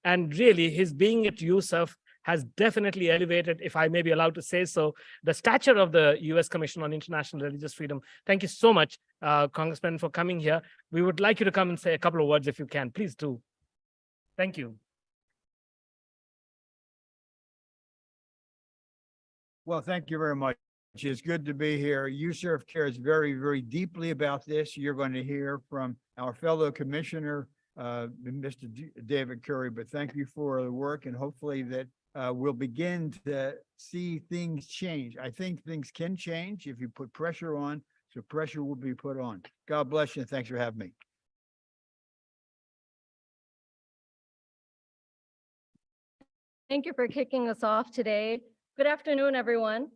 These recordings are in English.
And really, his being at USCIRF has definitely elevated, if I may be allowed to say so, the stature of the U.S. Commission on International Religious Freedom. Thank you so much, Congressman, for coming here. We would like you to come and say a couple of words if you can. Please do. Thank you. Well, thank you very much. It's good to be here. USCIRF cares very, very deeply about this. You're going to hear from our fellow commissioner, Mr. David Curry, but thank you for the work, and hopefully that we'll begin to see things change. I think things can change if you put pressure on, so pressure will be put on. God bless you, and thanks for having me. Thank you for kicking us off today. Good afternoon, everyone.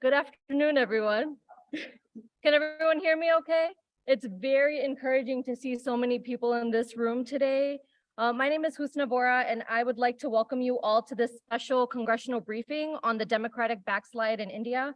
Good afternoon, everyone. Can everyone hear me okay? It's very encouraging to see so many people in this room today. My name is Husna Vora, and I would like to welcome you all to this special congressional briefing on the democratic backslide in India.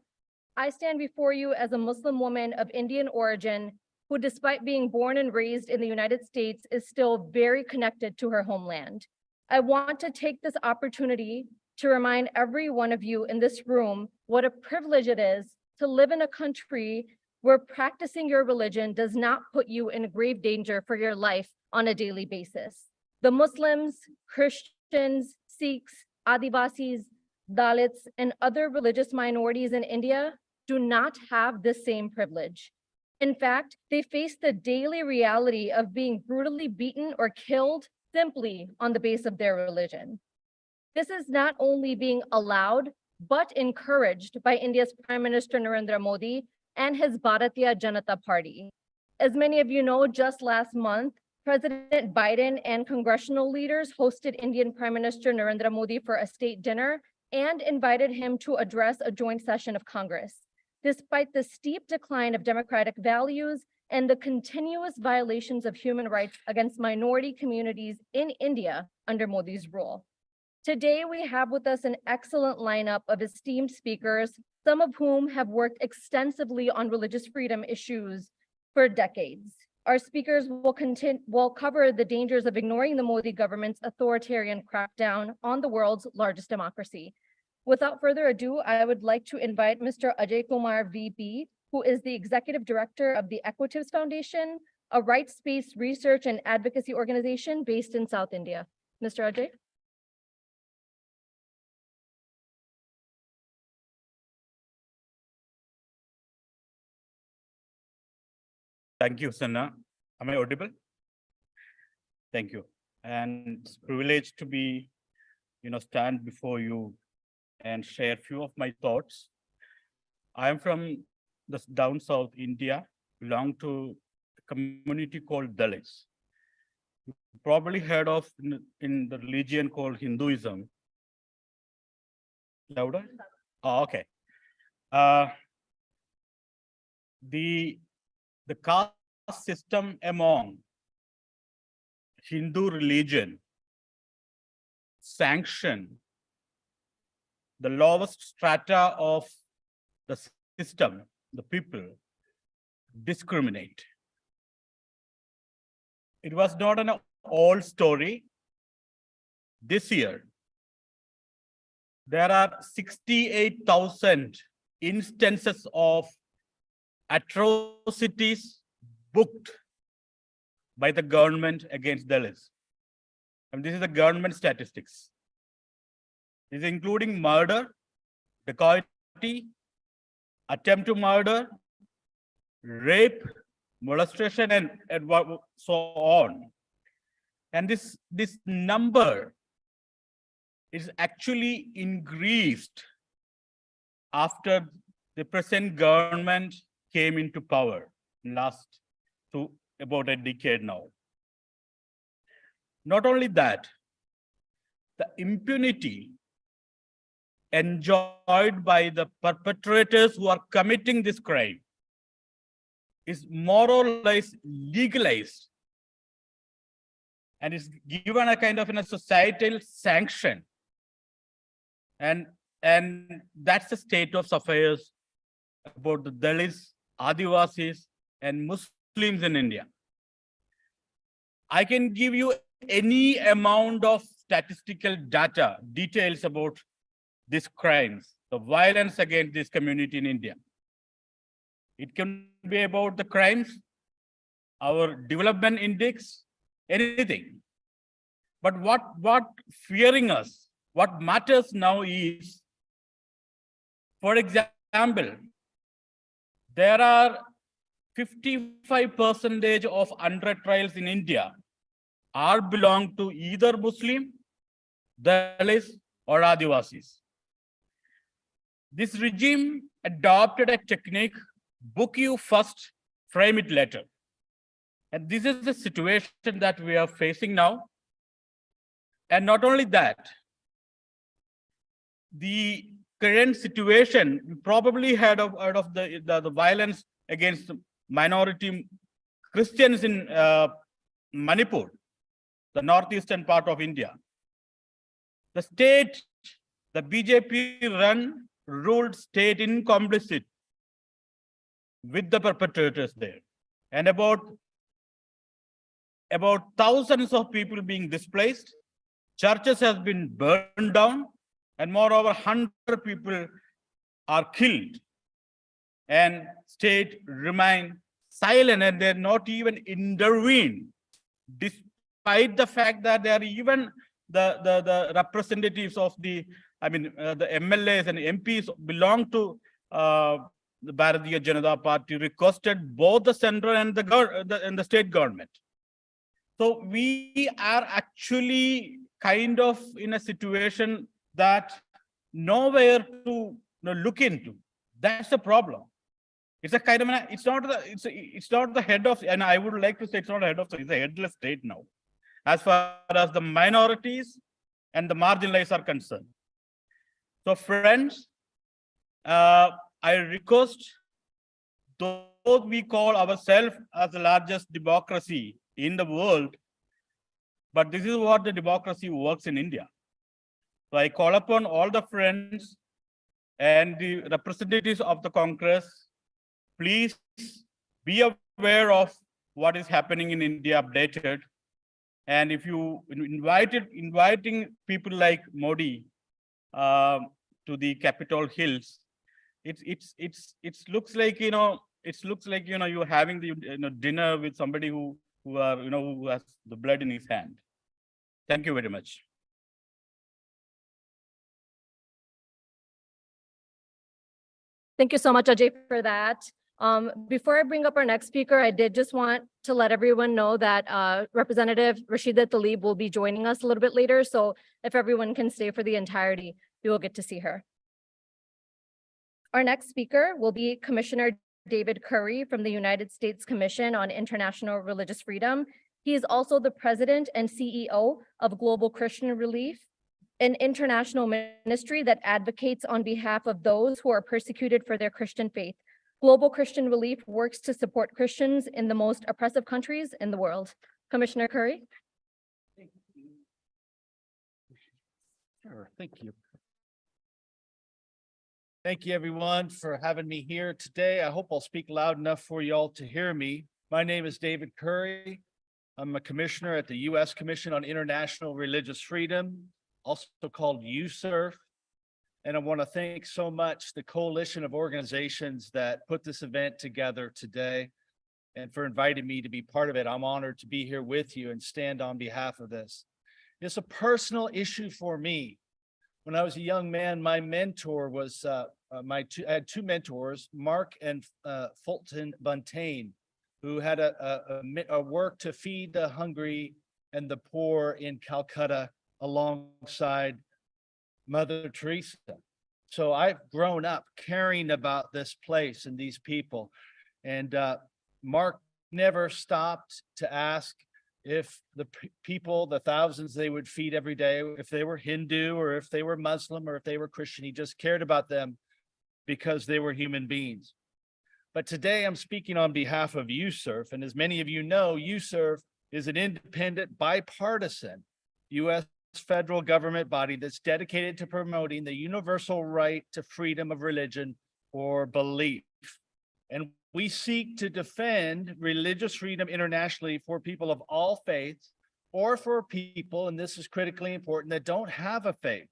I stand before you as a Muslim woman of Indian origin who, despite being born and raised in the United States, is still very connected to her homeland. I want to take this opportunity to remind every one of you in this room what a privilege it is to live in a country where practicing your religion does not put you in grave danger for your life on a daily basis. The Muslims, Christians, Sikhs, Adivasis, Dalits, and other religious minorities in India do not have the same privilege. In fact, they face the daily reality of being brutally beaten or killed simply on the basis of their religion. This is not only being allowed, but encouraged by India's Prime Minister Narendra Modi and his Bharatiya Janata Party. As many of you know, just last month, President Biden and congressional leaders hosted Indian Prime Minister Narendra Modi for a state dinner and invited him to address a joint session of Congress. Despite the steep decline of democratic values and the continuous violations of human rights against minority communities in India under Modi's rule. Today, we have with us an excellent lineup of esteemed speakers, some of whom have worked extensively on religious freedom issues for decades. Our speakers will cover the dangers of ignoring the Modi government's authoritarian crackdown on the world's largest democracy. Without further ado, I would like to invite Mr. Ajay Kumar VP, who is the Executive Director of the Equitives Foundation, a rights-based research and advocacy organization based in South India. Mr. Ajay. Thank you, Sanna. Am I audible? Thank you. And it's a privilege to be, stand before you and share a few of my thoughts. I am from the down south India, belong to a community called Dalits. You probably heard of in the religion called Hinduism. Louder? Oh, okay. The caste system among Hindu religion sanction the lowest strata of the system, the people discriminate. It was not an old story. This year, there are 68,000 instances of atrocities booked by the government against Dalits. And this is the government statistics. This is including murder, dacoity, attempt to murder, rape, molestation, and so on. And this number is actually increased after the present government came into power last to about a decade now. Not only that, the impunity enjoyed by the perpetrators who are committing this crime is more or less legalized and is given a kind of a societal sanction. And that's the state of affairs about the Dalits, Adivasis, and Muslims in India. I can give you any amount of statistical data, details about these crimes, the violence against this community in India. It can be about the crimes, our development index, anything. But what fearing us, what matters now is, for example, there are 55% of under trials in India are belong to either Muslim, Dalits, or Adivasis. This regime adopted a technique, book you first, frame it later. And this is the situation that we are facing now. And not only that, the current situation, we probably heard of the violence against minority Christians in Manipur, the northeastern part of India. The state, the BJP-run ruled state in complicit with the perpetrators there. And about thousands of people being displaced, churches have been burned down, and moreover, 100 people are killed. And state remain silent, and they're not even intervene, despite the fact that they are even the representatives of the MLAs and MPs belong to the Bharatiya Janata Party requested both the central and the state government. So we are actually kind of in a situation that nowhere to look into. That's the problem. It's a kind of it's not the head of, and I would like to say it's not a head of, it's a headless state now, as far as the minorities and the marginalized are concerned. So friends, I request, though we call ourselves as the largest democracy in the world, but this is what the democracy works in India. So I call upon all the friends and the representatives of the Congress, please be aware of what is happening in India, updated. And if you inviting people like Modi to the Capitol Hills, it looks like you're having the dinner with somebody who has the blood in his hand. Thank you very much. Thank you so much, Ajay, for that. Before I bring up our next speaker, I did just want to let everyone know that Representative Rashida Tlaib will be joining us a little bit later. So if everyone can stay for the entirety, you will get to see her. Our next speaker will be Commissioner David Curry from the United States Commission on International Religious Freedom. He is also the president and CEO of Global Christian Relief, an international ministry that advocates on behalf of those who are persecuted for their Christian faith. Global Christian Relief works to support Christians in the most oppressive countries in the world. Commissioner Curry. Sure, thank you. Thank you, everyone, for having me here today. I hope I'll speak loud enough for you all to hear me. My name is David Curry. I'm a commissioner at the U.S. Commission on International Religious Freedom, also called USCIRF. And I want to thank so much the coalition of organizations that put this event together today and for inviting me to be part of it. I'm honored to be here with you and stand on behalf of this. It's a personal issue for me. When I was a young man, my mentor was, I had two mentors, Mark and Fulton Buntain, who had a work to feed the hungry and the poor in Calcutta alongside Mother Teresa. So I've grown up caring about this place and these people. And Mark never stopped to ask if the people, the thousands they would feed every day, if they were Hindu or if they were Muslim or if they were Christian, he just cared about them because they were human beings. But today I'm speaking on behalf of USCIRF. And as many of you know, USCIRF is an independent, bipartisan U.S. federal government body that's dedicated to promoting the universal right to freedom of religion or belief. And we seek to defend religious freedom internationally for people of all faiths, or for people, and this is critically important, that don't have a faith.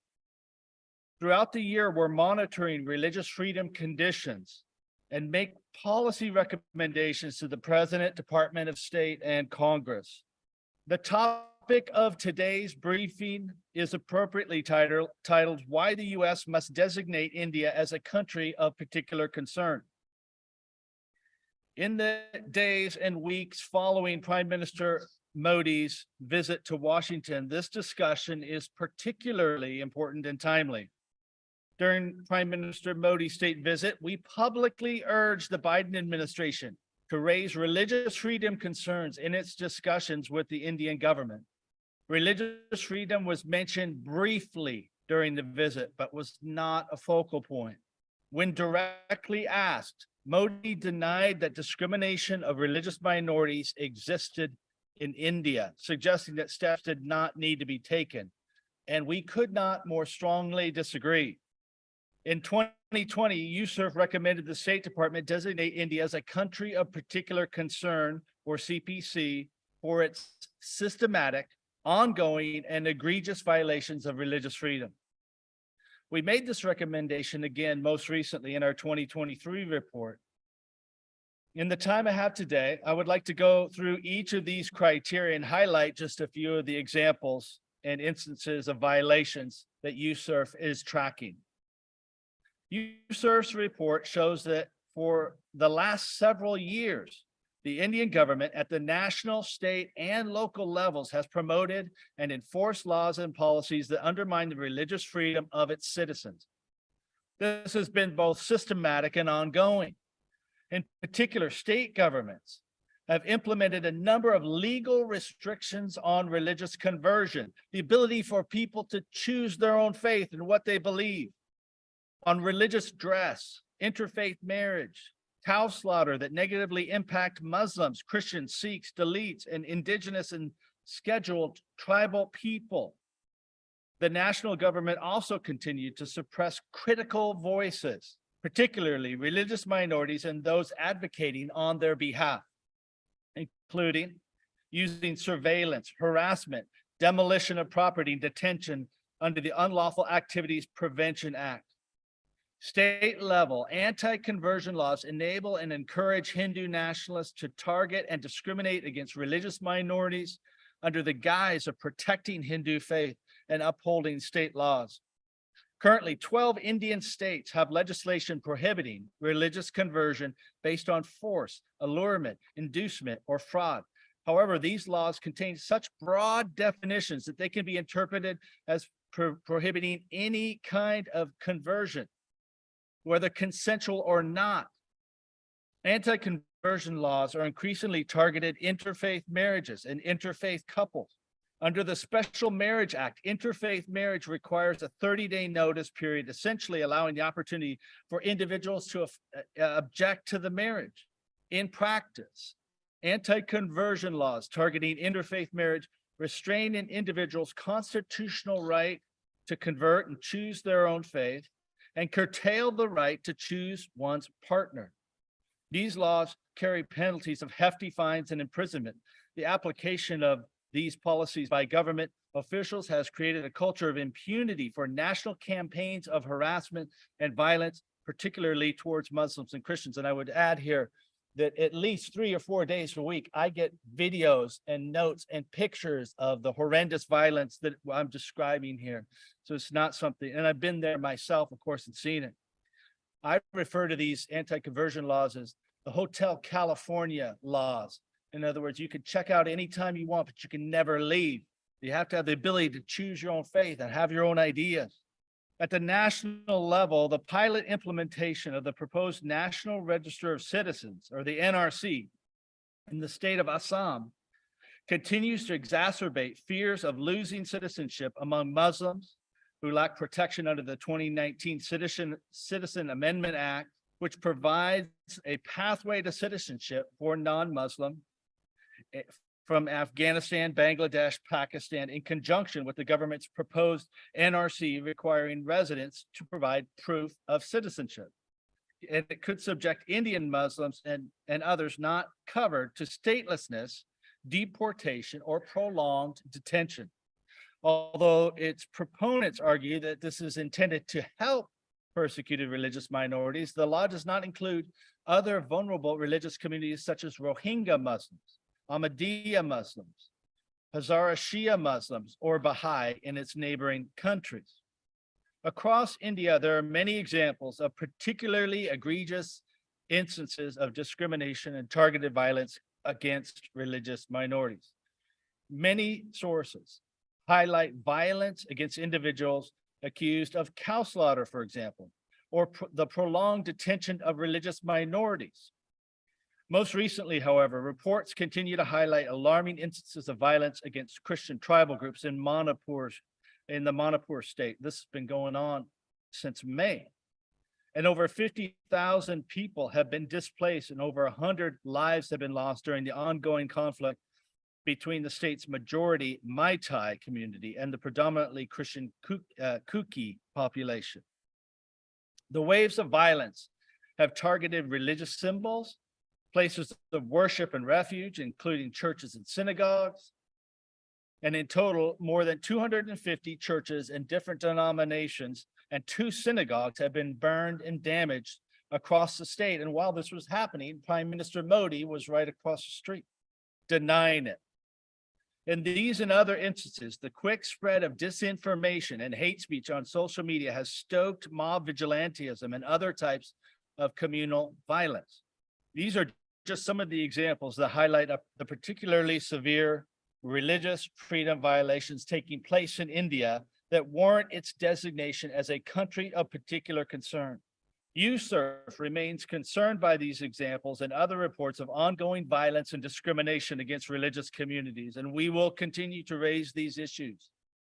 Throughout the year, we're monitoring religious freedom conditions and make policy recommendations to the President, Department of State, and Congress. The topic of today's briefing is appropriately titled Why the U.S. Must Designate India as a Country of Particular Concern. In the days and weeks following Prime Minister Modi's visit to Washington, this discussion is particularly important and timely. During Prime Minister Modi's state visit, we publicly urged the Biden administration to raise religious freedom concerns in its discussions with the Indian government. Religious freedom was mentioned briefly during the visit, but was not a focal point. When directly asked, Modi denied that discrimination of religious minorities existed in India, suggesting that steps did not need to be taken. And we could not more strongly disagree. In 2020, USCIRF recommended the State Department designate India as a country of particular concern, or CPC, for its systematic, ongoing, and egregious violations of religious freedom. We made this recommendation again most recently in our 2023 report. In the time I have today, I would like to go through each of these criteria and highlight just a few of the examples and instances of violations that USCIRF is tracking. USCIRF's report shows that for the last several years, the Indian government at the national, state, and local levels has promoted and enforced laws and policies that undermine the religious freedom of its citizens. This has been both systematic and ongoing. In particular, state governments have implemented a number of legal restrictions on religious conversion, the ability for people to choose their own faith and what they believe, on religious dress, interfaith marriage, cow slaughter that negatively impact Muslims, Christians, Sikhs, Dalits, and indigenous and scheduled tribal people. The national government also continued to suppress critical voices, particularly religious minorities and those advocating on their behalf, including using surveillance, harassment, demolition of property, and detention under the Unlawful Activities Prevention Act. State-level anti-conversion laws enable and encourage Hindu nationalists to target and discriminate against religious minorities under the guise of protecting Hindu faith and upholding state laws. Currently, 12 Indian states have legislation prohibiting religious conversion based on force, allurement, inducement, or fraud. However, these laws contain such broad definitions that they can be interpreted as prohibiting any kind of conversion, whether consensual or not. Anti-conversion laws are increasingly targeted interfaith marriages and interfaith couples. Under the Special Marriage Act, interfaith marriage requires a 30-day notice period, essentially allowing the opportunity for individuals to object to the marriage. In practice, anti-conversion laws targeting interfaith marriage restrain an individual's constitutional right to convert and choose their own faith, and curtail the right to choose one's partner. These laws carry penalties of hefty fines and imprisonment. The application of these policies by government officials has created a culture of impunity for national campaigns of harassment and violence, particularly towards Muslims and Christians. And I would add here that at least 3 or 4 days a week, I get videos and notes and pictures of the horrendous violence that I'm describing here. So it's not something, and I've been there myself, of course, and seen it. I refer to these anti-conversion laws as the Hotel California laws. In other words, you can check out anytime you want, but you can never leave. You have to have the ability to choose your own faith and have your own ideas. At the national level, the pilot implementation of the proposed National Register of Citizens, or the NRC, in the state of Assam continues to exacerbate fears of losing citizenship among Muslims who lack protection under the 2019 Citizen Amendment Act, which provides a pathway to citizenship for non-Muslim from Afghanistan, Bangladesh, Pakistan, in conjunction with the government's proposed NRC requiring residents to provide proof of citizenship. And it could subject Indian Muslims and others not covered to statelessness deportation, or prolonged detention. Although its proponents argue that this is intended to help persecuted religious minorities, the law does not include other vulnerable religious communities such as Rohingya Muslims, Ahmadiyya Muslims, Hazara Shia Muslims, or Baha'i in its neighboring countries. Across India, there are many examples of particularly egregious instances of discrimination and targeted violence against religious minorities. Many sources highlight violence against individuals accused of cow slaughter, for example, or the prolonged detention of religious minorities. Most recently, however, reports continue to highlight alarming instances of violence against Christian tribal groups in the Manipur state. This has been going on since May. And over 50,000 people have been displaced and over 100 lives have been lost during the ongoing conflict between the state's majority Meitei community and the predominantly Christian Kuki population. The waves of violence have targeted religious symbols, places of worship and refuge, including churches and synagogues. And in total, more than 250 churches in different denominations and 2 synagogues have been burned and damaged across the state. And while this was happening, Prime Minister Modi was right across the street, denying it. In these and other instances, the quick spread of disinformation and hate speech on social media has stoked mob vigilantism and other types of communal violence. These are just some of the examples that highlight the particularly severe religious freedom violations taking place in India that warrant its designation as a country of particular concern. USCIRF remains concerned by these examples and other reports of ongoing violence and discrimination against religious communities, and we will continue to raise these issues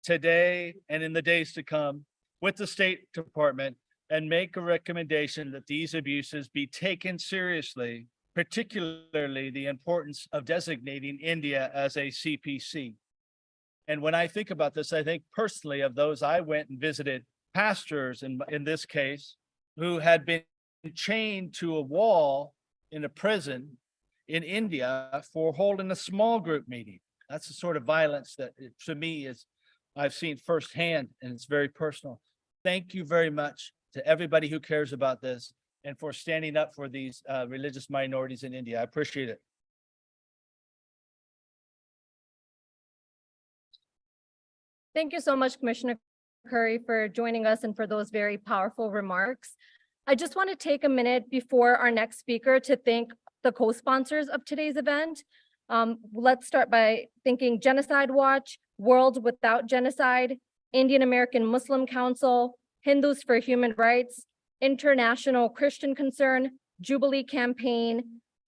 today and in the days to come with the State Department and make a recommendation that these abuses be taken seriously, particularly the importance of designating India as a CPC. And when I think about this, I think personally of those I went and visited, pastors in this case, who had been chained to a wall in a prison in India for holding a small group meeting. That's the sort of violence that to me is I've seen firsthand, and it's very personal. Thank you very much to everybody who cares about this and for standing up for these religious minorities in India. I appreciate it. Thank you so much, Commissioner Curry, for joining us and for those very powerful remarks. I just want to take a minute before our next speaker to thank the co-sponsors of today's event. Let's start by thanking Genocide Watch, World Without Genocide, Indian American Muslim Council, Hindus for Human Rights, International Christian Concern, Jubilee Campaign,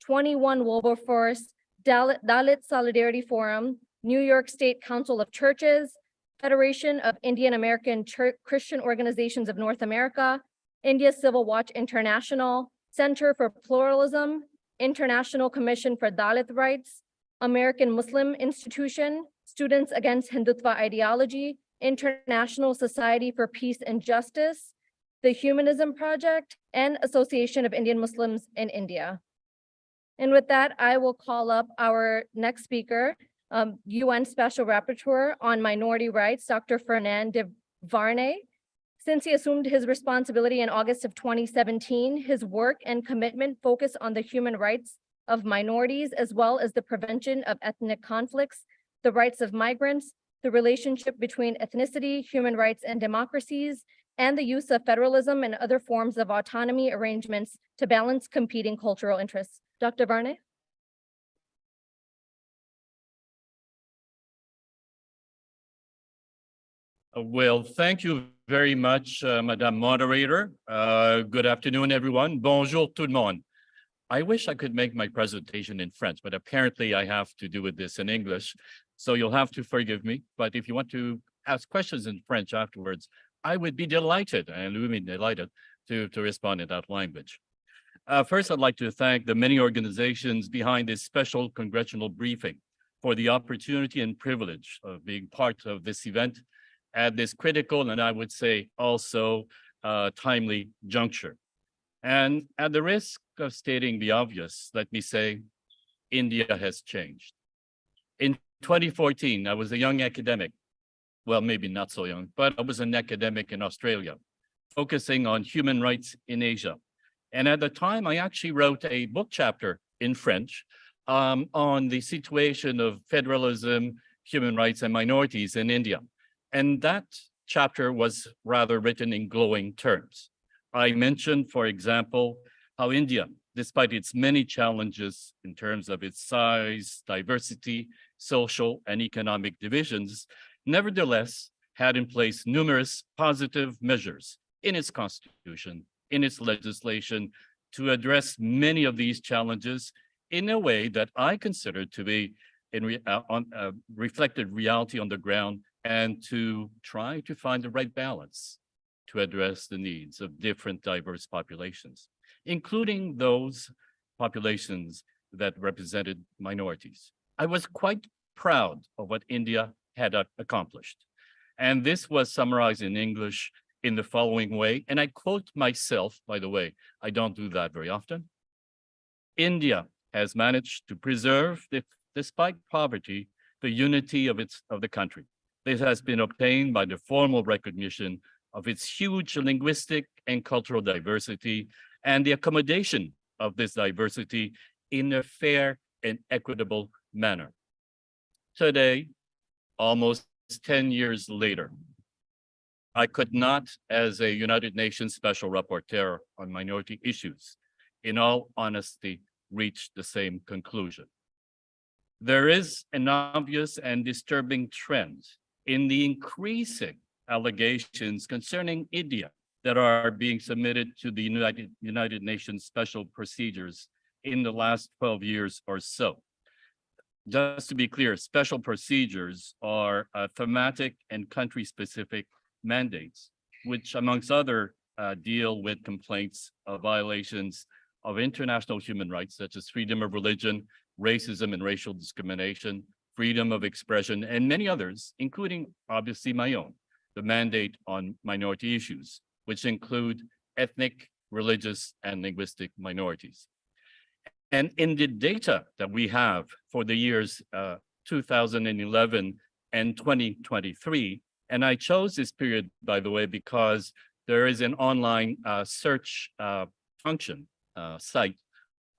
21 Wilberforce, Dalit Solidarity Forum, New York State Council of Churches, Federation of Indian American Christian Organizations of North America, India Civil Watch International, Center for Pluralism, International Commission for Dalit Rights, American Muslim Institution, Students Against Hindutva Ideology, International Society for Peace and Justice, the Humanism Project, and Association of Indian Muslims in India. And with that, I will call up our next speaker, UN Special Rapporteur on Minority Rights, Dr. Fernand de Varney. Since he assumed his responsibility in August of 2017, his work and commitment focus on the human rights of minorities, as well as the prevention of ethnic conflicts, the rights of migrants, the relationship between ethnicity, human rights, and democracies, and the use of federalism and other forms of autonomy arrangements to balance competing cultural interests. Dr. Varney? Well, thank you very much, Madame Moderator. Good afternoon, everyone. Bonjour tout le monde. I wish I could make my presentation in French, but apparently I have to do with this in English. So you'll have to forgive me. But if you want to ask questions in French afterwards, I would be delighted, and we would be delighted to respond in that language. First, I'd like to thank the many organizations behind this special congressional briefing for the opportunity and privilege of being part of this event at this critical and I would say also timely juncture. And at the risk of stating the obvious, let me say, India has changed. In 2014, I was a young academic. Well, maybe not so young, but I was an academic in Australia, focusing on human rights in Asia. And at the time, I actually wrote a book chapter in French on the situation of federalism, human rights, and minorities in India. And that chapter was rather written in glowing terms. I mentioned, for example, how India, despite its many challenges in terms of its size, diversity, social and economic divisions, nevertheless had in place numerous positive measures in its constitution, in its legislation, to address many of these challenges in a way that I consider to be reflected reality on the ground, and to try to find the right balance to address the needs of different diverse populations, including those populations that represented minorities. I was quite proud of what India had accomplished. And this was summarized in English in the following way, and I quote myself, by the way, I don't do that very often. India has managed to preserve, despite poverty, the unity of the country. This has been obtained by the formal recognition of its huge linguistic and cultural diversity and the accommodation of this diversity in a fair and equitable manner. Today, almost 10 years later, I could not, as a United Nations Special Rapporteur on minority issues, in all honesty, reach the same conclusion. There is an obvious and disturbing trend in the increasing allegations concerning India that are being submitted to the United Nations special procedures in the last 12 years or so. Just to be clear, special procedures are thematic and country-specific mandates, which amongst other deal with complaints of violations of international human rights, such as freedom of religion, racism and racial discrimination, freedom of expression, and many others, including obviously my own, the mandate on minority issues, which include ethnic, religious, and linguistic minorities. And in the data that we have for the years 2011 and 2023, and I chose this period, by the way, because there is an online search function site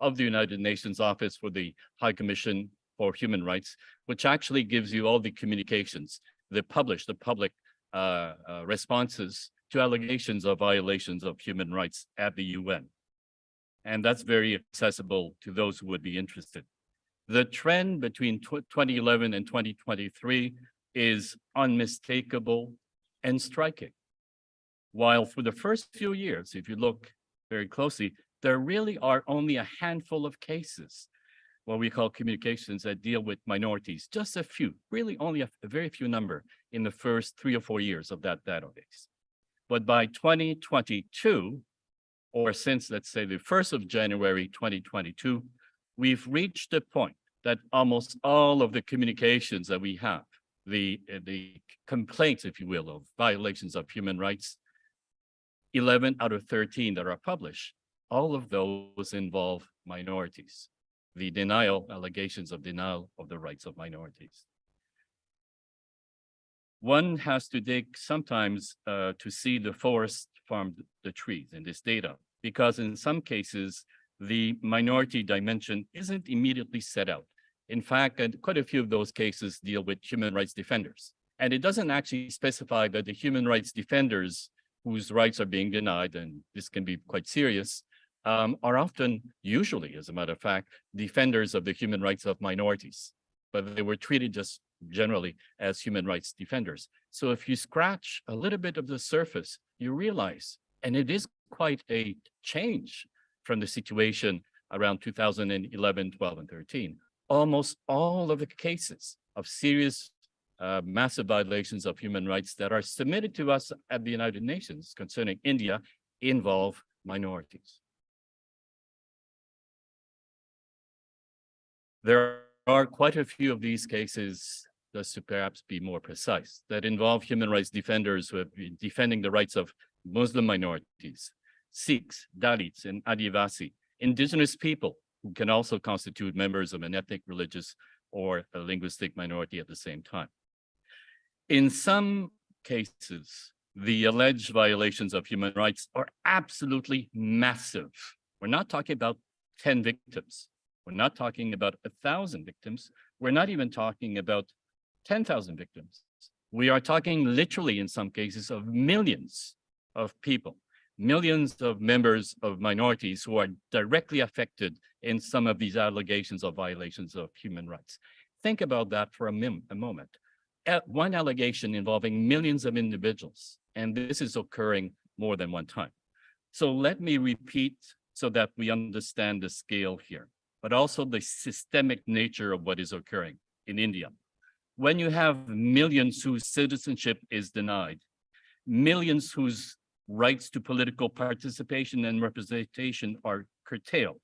of the United Nations Office for the High Commission for Human Rights, which actually gives you all the communications, the public responses to allegations of violations of human rights at the UN. And that's very accessible to those who would be interested. The trend between 2011 and 2023 is unmistakable and striking. While for the first few years, if you look very closely, there really are only a handful of cases, what we call communications, that deal with minorities, just a few, really only a very few number in the first 3 or 4 years of that database. But by 2022, or since, let's say, the 1st of January, 2022, we've reached the point that almost all of the communications that we have, the complaints, if you will, of violations of human rights, 11 out of 13 that are published, all of those involve minorities, the allegations of denial of the rights of minorities. One has to dig sometimes to see the forest from the trees in this data, because in some cases, the minority dimension isn't immediately set out. In fact, quite a few of those cases deal with human rights defenders. And it doesn't actually specify that the human rights defenders whose rights are being denied, and this can be quite serious, are often, usually, as a matter of fact, defenders of the human rights of minorities, but they were treated just generally as human rights defenders. So if you scratch a little bit of the surface, you realize, and it is quite a change from the situation around 2011, 12, and 13, almost all of the cases of serious massive violations of human rights that are submitted to us at the United Nations concerning India involve minorities. There are quite a few of these cases, just to perhaps be more precise, that involve human rights defenders who have been defending the rights of Muslim minorities, Sikhs, Dalits, and Adivasi, indigenous people who can also constitute members of an ethnic, religious, or a linguistic minority at the same time. In some cases, the alleged violations of human rights are absolutely massive. We're not talking about 10 victims. We're not talking about 1,000 victims. We're not even talking about 10,000 victims. We are talking literally in some cases of millions of people, millions of members of minorities who are directly affected in some of these allegations of violations of human rights. Think about that for a moment. One allegation involving millions of individuals, and this is occurring more than one time. So let me repeat so that we understand the scale here, but also the systemic nature of what is occurring in India. When you have millions whose citizenship is denied, millions whose rights to political participation and representation are curtailed,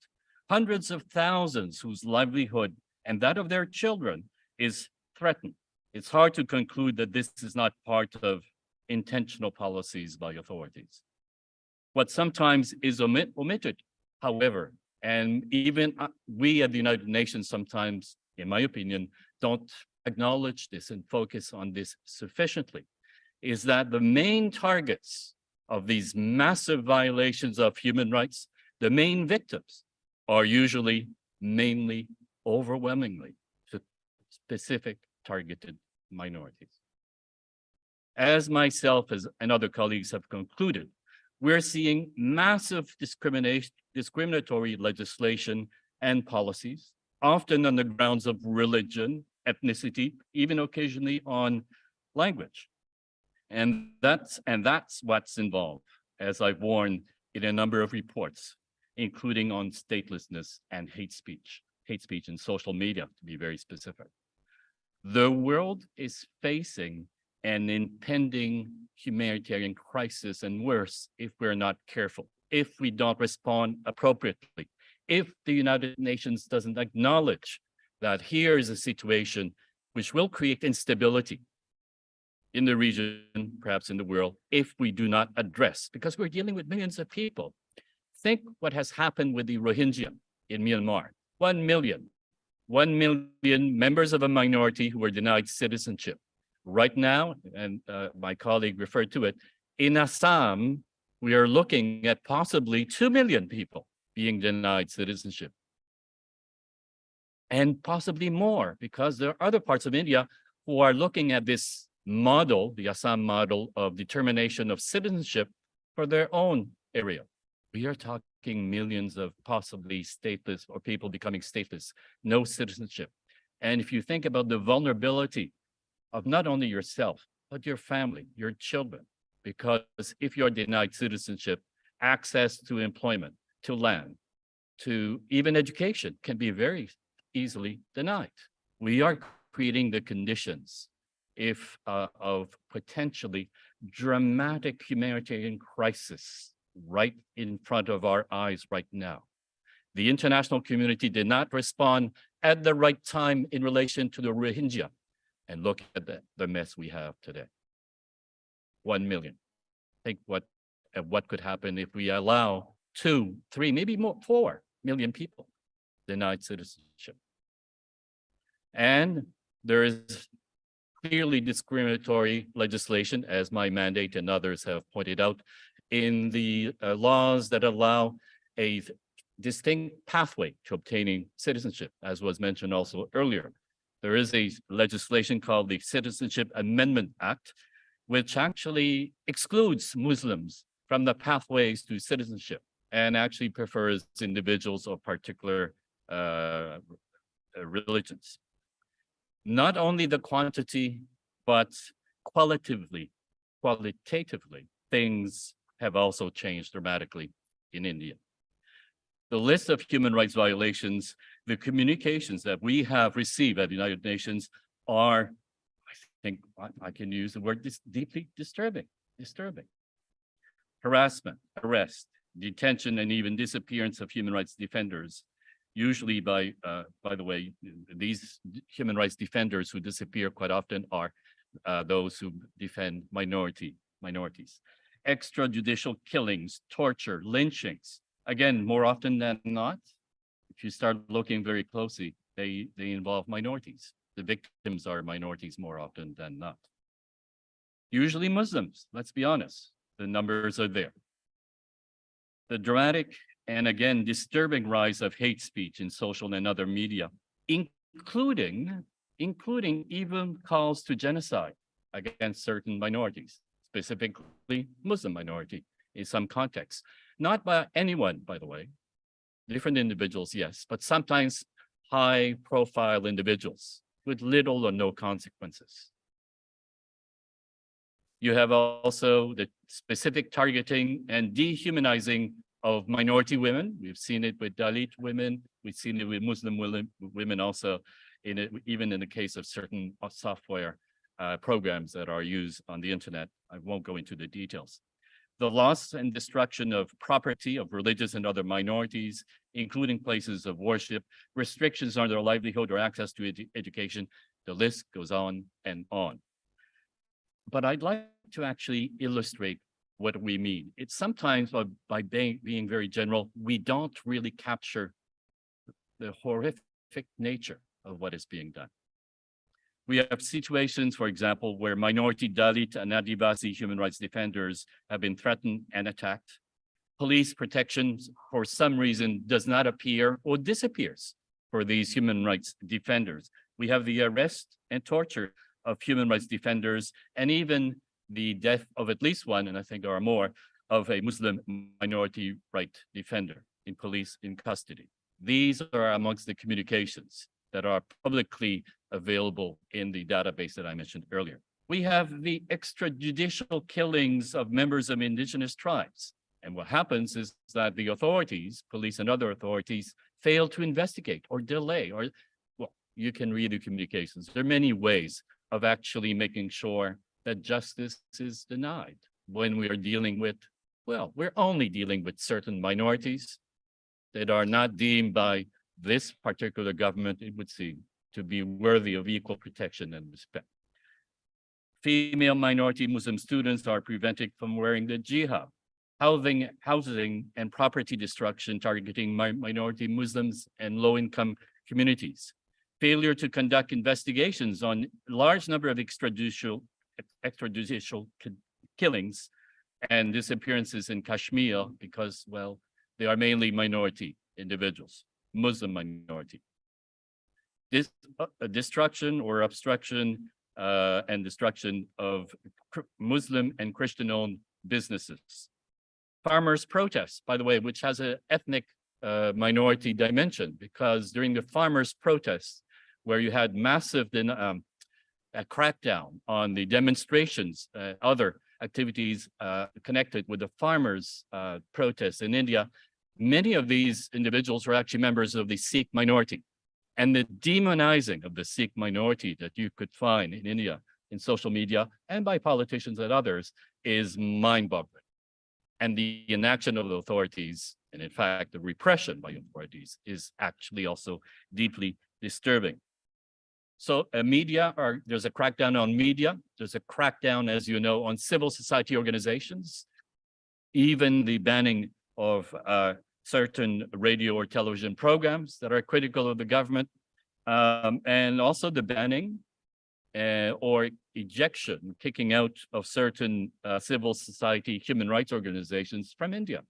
hundreds of thousands whose livelihood and that of their children is threatened, it's hard to conclude that this is not part of intentional policies by authorities. What sometimes is omitted, however, and even we at the United Nations sometimes, in my opinion, don't acknowledge this and focus on this sufficiently, is that the main targets of these massive violations of human rights, the main victims, are usually mainly, overwhelmingly, specific targeted minorities. As myself and other colleagues have concluded, we're seeing massive discriminatory legislation and policies, often on the grounds of religion, ethnicity, even occasionally on language. And that's what's involved, as I've warned in a number of reports, including on statelessness and hate speech in social media, to be very specific. The world is facing an impending humanitarian crisis, and worse, if we're not careful, if we don't respond appropriately, if the United Nations doesn't acknowledge that here is a situation which will create instability in the region, perhaps in the world, if we do not address, because we're dealing with millions of people. Think what has happened with the Rohingya in Myanmar. 1 million members of a minority who were denied citizenship. Right now, and my colleague referred to it, in Assam, we are looking at possibly 2 million people being denied citizenship. And possibly more, because there are other parts of India who are looking at this model, the Assam model of determination of citizenship for their own area. We are talking millions of possibly stateless or people becoming stateless, no citizenship. And if you think about the vulnerability of not only yourself, but your family, your children, because if you're denied citizenship, access to employment, to land, to even education can be very easily denied. We are creating the conditions of potentially dramatic humanitarian crisis right in front of our eyes right now. The international community did not respond at the right time in relation to the Rohingya. And look at the mess we have today. 1 million. Think what could happen if we allow 2, 3, maybe more, 4 million people denied citizenship. And there is clearly discriminatory legislation, as my mandate and others have pointed out, in the laws that allow a distinct pathway to obtaining citizenship, as was mentioned also earlier. There is a legislation called the Citizenship Amendment Act, which actually excludes Muslims from the pathways to citizenship and actually prefers individuals of particular religions. Not only the quantity, but qualitatively, things have also changed dramatically in India. The list of human rights violations, the communications that we have received at the United Nations are, I think I can use the word deeply disturbing. Harassment, arrest, detention, and even disappearance of human rights defenders. Usually by the way, these human rights defenders who disappear quite often are those who defend minorities. Extrajudicial killings, torture, lynchings. Again, more often than not, if you start looking very closely, they involve minorities. The victims are minorities more often than not. Usually Muslims, let's be honest, the numbers are there. The dramatic and again disturbing rise of hate speech in social and other media, including even calls to genocide against certain minorities, specifically Muslim minority in some contexts. Not by anyone, by the way, different individuals, yes, but sometimes high-profile individuals with little or no consequences. You have also the specific targeting and dehumanizing of minority women. We've seen it with Dalit women. We've seen it with Muslim women also, even in the case of certain software programs that are used on the internet. I won't go into the details. The loss and destruction of property of religious and other minorities, including places of worship, restrictions on their livelihood or access to education, the list goes on and on. But I'd like to actually illustrate what we mean. It's sometimes by being very general, we don't really capture the horrific nature of what is being done. We have situations, for example, where minority Dalit and Adivasi human rights defenders have been threatened and attacked. Police protection, for some reason, does not appear or disappears for these human rights defenders. We have the arrest and torture of human rights defenders, and even the death of at least one, and I think there are more, of a Muslim minority right defender in police in custody. These are amongst the communications that are publicly available in the database that I mentioned earlier. We have the extrajudicial killings of members of indigenous tribes. And what happens is that the authorities, police and other authorities, fail to investigate or delay, or, well, you can read the communications. There are many ways of actually making sure that justice is denied when we are dealing with, well, we're only dealing with certain minorities that are not deemed by this particular government, it would seem, to be worthy of equal protection and respect. Female minority Muslim students are prevented from wearing the jihad. Housing and property destruction targeting minority Muslims and low-income communities. Failure to conduct investigations on large number of extrajudicial killings and disappearances in Kashmir because, well, they are mainly minority individuals, Muslim minority. This destruction or obstruction and destruction of Muslim and Christian-owned businesses. Farmers' protests, by the way, which has an ethnic minority dimension, because during the farmers' protests, where you had massive a crackdown on the demonstrations, other activities connected with the farmers' protests in India, many of these individuals were actually members of the Sikh minority. And the demonizing of the Sikh minority that you could find in India in social media and by politicians and others is mind-boggling. And the inaction of the authorities, and in fact, the repression by authorities is actually also deeply disturbing. So there's a crackdown on media. There's a crackdown, as you know, on civil society organizations. Even the banning of certain radio or television programs that are critical of the government, and also the banning or ejection, kicking out of certain civil society human rights organizations from India.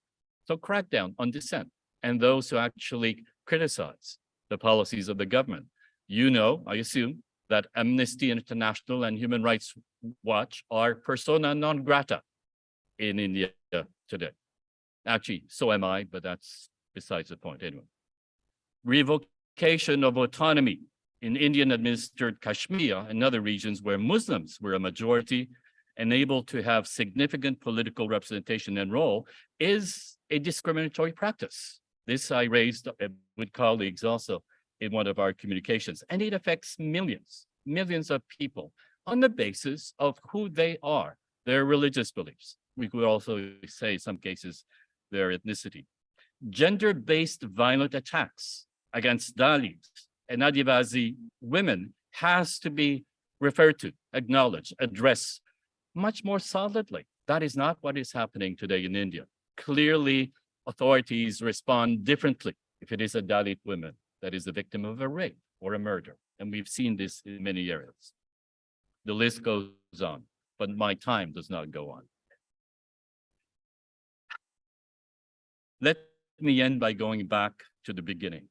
So crackdown on dissent and those who actually criticize the policies of the government. You know, I assume, that Amnesty International and Human Rights Watch are persona non grata in India today. Actually, so am I, but that's besides the point anyway. Revocation of autonomy in Indian-administered Kashmir and other regions where Muslims were a majority and able to have significant political representation and role is a discriminatory practice. This I raised with colleagues also in one of our communications, and it affects millions of people on the basis of who they are, their religious beliefs. We could also say in some cases, their ethnicity. Gender-based violent attacks against Dalits and Adivasi women has to be referred to, acknowledged, addressed much more solidly. That is not what is happening today in India. Clearly, authorities respond differently if it is a Dalit woman that is the victim of a rape or a murder. And we've seen this in many areas. The list goes on, but my time does not go on. Let me end by going back to the beginning.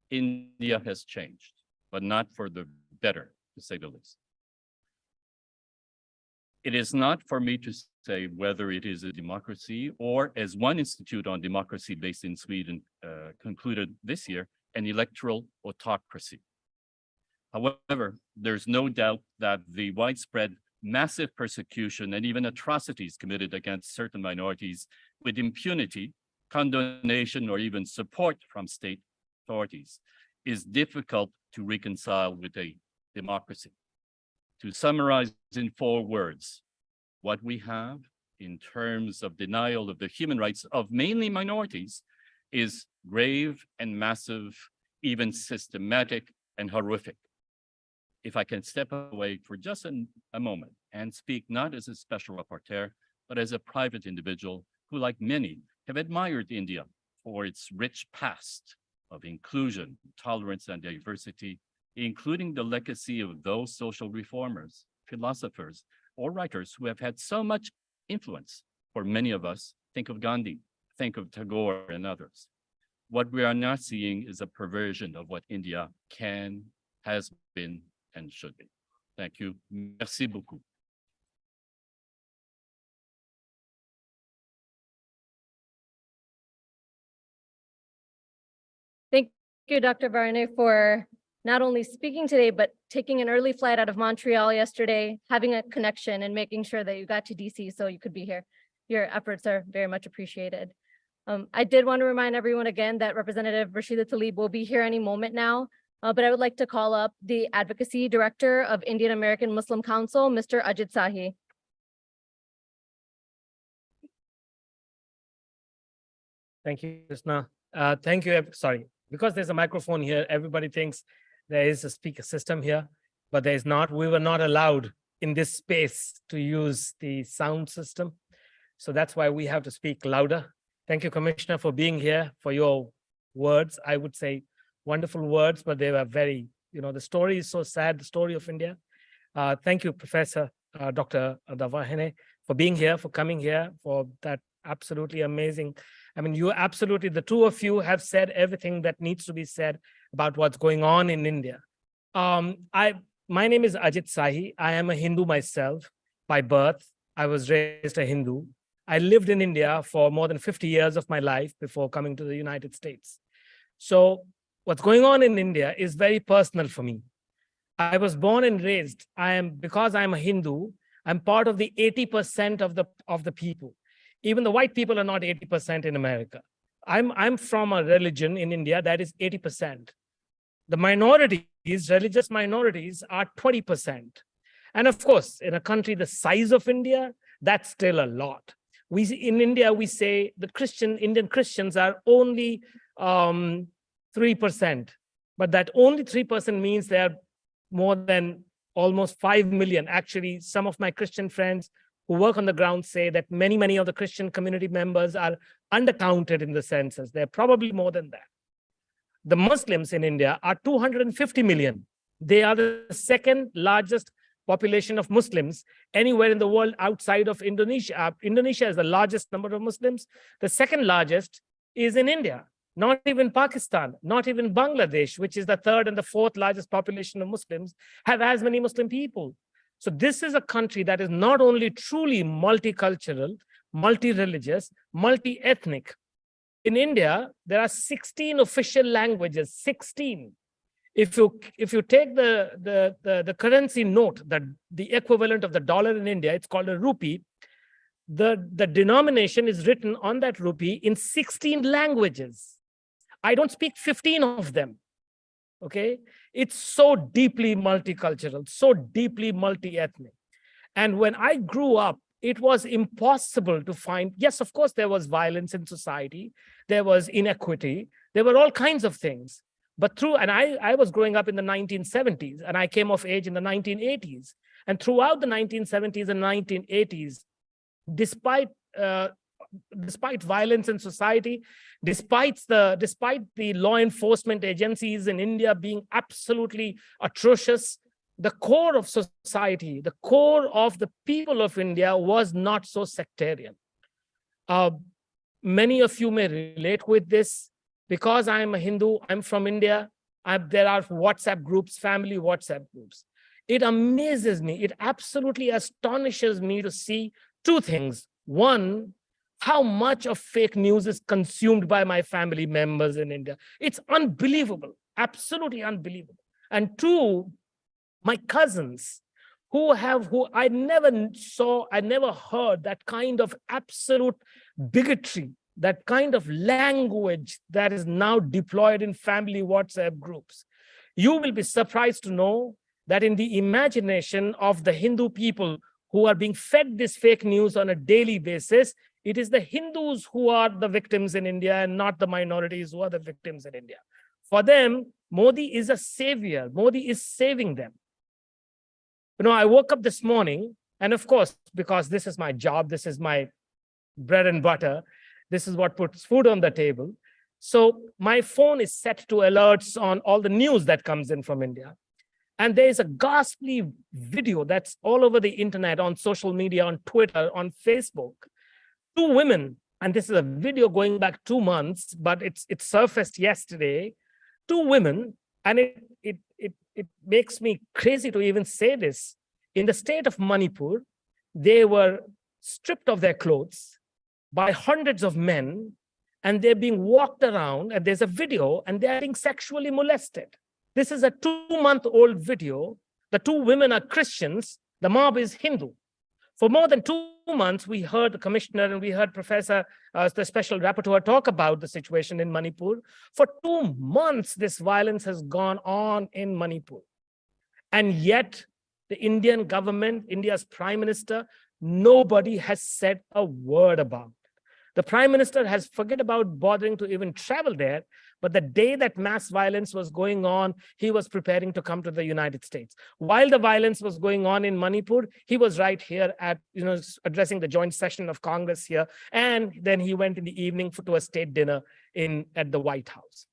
India has changed, but not for the better, to say the least. It is not for me to say whether it is a democracy or, as one institute on democracy based in Sweden concluded this year, an electoral autocracy. However, there's no doubt that the widespread massive persecution and even atrocities committed against certain minorities with impunity, condonation, or even support from state authorities is difficult to reconcile with a democracy. To summarize in 4 words, what we have in terms of denial of the human rights of mainly minorities is grave and massive, even systematic and horrific. If I can step away for just a moment and speak not as a special rapporteur, but as a private individual who, like many, have admired India for its rich past of inclusion, tolerance, and diversity, including the legacy of those social reformers, philosophers, or writers who have had so much influence for many of us. Think of Gandhi, think of Tagore and others. What we are not seeing is a perversion of what India can, has been, and should be. Thank you. Merci beaucoup. Thank you, Dr. Varney, for not only speaking today, but taking an early flight out of Montreal yesterday, having a connection and making sure that you got to DC so you could be here. Your efforts are very much appreciated. I did want to remind everyone again that Representative Rashida Tlaib will be here any moment now, but I would like to call up the Advocacy Director of Indian American Muslim Council, Mr. Ajit Sahi. Thank you, Krishna. Thank you. Sorry, because there's a microphone here, everybody thinks there is a speaker system here, but there is not. We were not allowed in this space to use the sound system. So that's why we have to speak louder. Thank you, Commissioner, for being here, for your words. I would say wonderful words, but they were very, the story is so sad, the story of India. Thank you, Professor Dr. Davahene, for being here, for coming here, for that absolutely amazing. I mean, you absolutely, the two of you have said everything that needs to be said about what's going on in India. My name is Ajit Sahi. I am a Hindu myself by birth. I was raised a Hindu. I lived in India for more than 50 years of my life before coming to the United States. So what's going on in India is very personal for me. I was born and raised. Because I'm a Hindu, I'm part of the 80% of the people. Even the white people are not 80% in America. I'm from a religion in India that is 80%. The minorities, religious minorities, are 20%. And of course, in a country the size of India, that's still a lot. In India, we say the Indian Christians are only 3%, but that only 3% means they are more than almost 5 million. Actually, some of my Christian friends who work on the ground say that many of the Christian community members are undercounted in the census. They're probably more than that. The Muslims in India are 250 million. They are the second largest population of Muslims anywhere in the world outside of Indonesia. Indonesia is the largest number of Muslims. The second largest is in India, not even Pakistan, not even Bangladesh, which is the third and the fourth largest population of Muslims, have as many Muslim people. So this is a country that is not only truly multicultural, multi-religious, multi-ethnic. In India, there are 16 official languages, 16. If you take the currency note, the equivalent of the dollar in India, it's called a rupee. The denomination is written on that rupee in 16 languages. I don't speak 15 of them. Okay, it's so deeply multicultural, so deeply multi-ethnic. And when I grew up, it was impossible to find, yes, of course, there was violence in society, there was inequity, there were all kinds of things. But I was growing up in the 1970s, and I came of age in the 1980s. And throughout the 1970s and 1980s, despite despite violence in society, despite the law enforcement agencies in India being absolutely atrocious, the core of society, the core of the people of India was not so sectarian. Many of you may relate with this. Because I am a Hindu, I'm from India, there are WhatsApp groups, family WhatsApp groups. It amazes me, it absolutely astonishes me to see two things. One, how much of fake news is consumed by my family members in India. It's unbelievable, absolutely unbelievable. And two, my cousins who I never saw, I never heard that kind of absolute bigotry, that kind of language that is now deployed in family WhatsApp groups. You will be surprised to know that in the imagination of the Hindu people who are being fed this fake news on a daily basis, it is the Hindus who are the victims in India and not the minorities who are the victims in India. For them, Modi is a savior. Modi is saving them. You know, I woke up this morning, and of course, because this is my job, this is my bread and butter, this is what puts food on the table. So my phone is set to alerts on all the news that comes in from India. And there is a ghastly video that's all over the internet, on social media, on Twitter, on Facebook. Two women, and this is a video going back 2 months, but it surfaced yesterday. Two women, and it makes me crazy to even say this. In the state of Manipur, they were stripped of their clothes by hundreds of men, and they're being walked around, and there's a video, and they're being sexually molested. This is a 2-month-old video. The two women are Christians. The mob is Hindu. For more than 2 months, we heard the commissioner and we heard Professor, the special rapporteur, talk about the situation in Manipur. For 2 months, this violence has gone on in Manipur. And yet, the Indian government, India's prime minister, nobody has said a word about it. The prime minister has forget about bothering to even travel there, but the day that mass violence was going on, he was preparing to come to the United States. While the violence was going on in Manipur, he was right here at, addressing the joint session of Congress here. And then he went in the evening to a state dinner at the White House.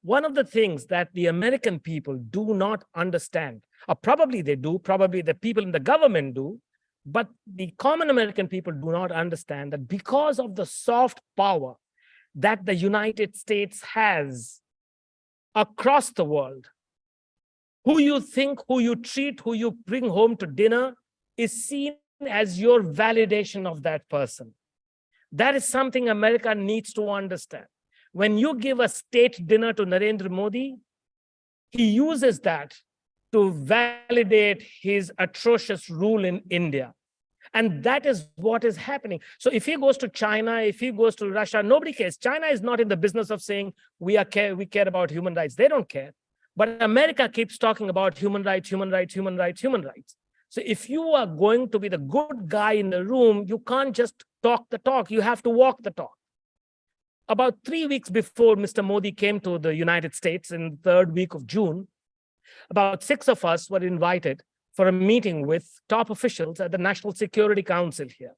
One of the things that the American people do not understand, or probably they do, probably the people in the government do, but the common American people do not understand that because of the soft power that the United States has across the world, who you think, who you treat, who you bring home to dinner is seen as your validation of that person. That is something America needs to understand. When you give a state dinner to Narendra Modi, he uses that to validate his atrocious rule in India. And that is what is happening. So if he goes to China, if he goes to Russia, nobody cares. China is not in the business of saying we care about human rights. They don't care. But America keeps talking about human rights, human rights, human rights, human rights. So if you are going to be the good guy in the room, you can't just talk the talk. You have to walk the talk. About 3 weeks before Mr. Modi came to the United States in the 3rd week of June, about 6 of us were invited for a meeting with top officials at the National Security Council here,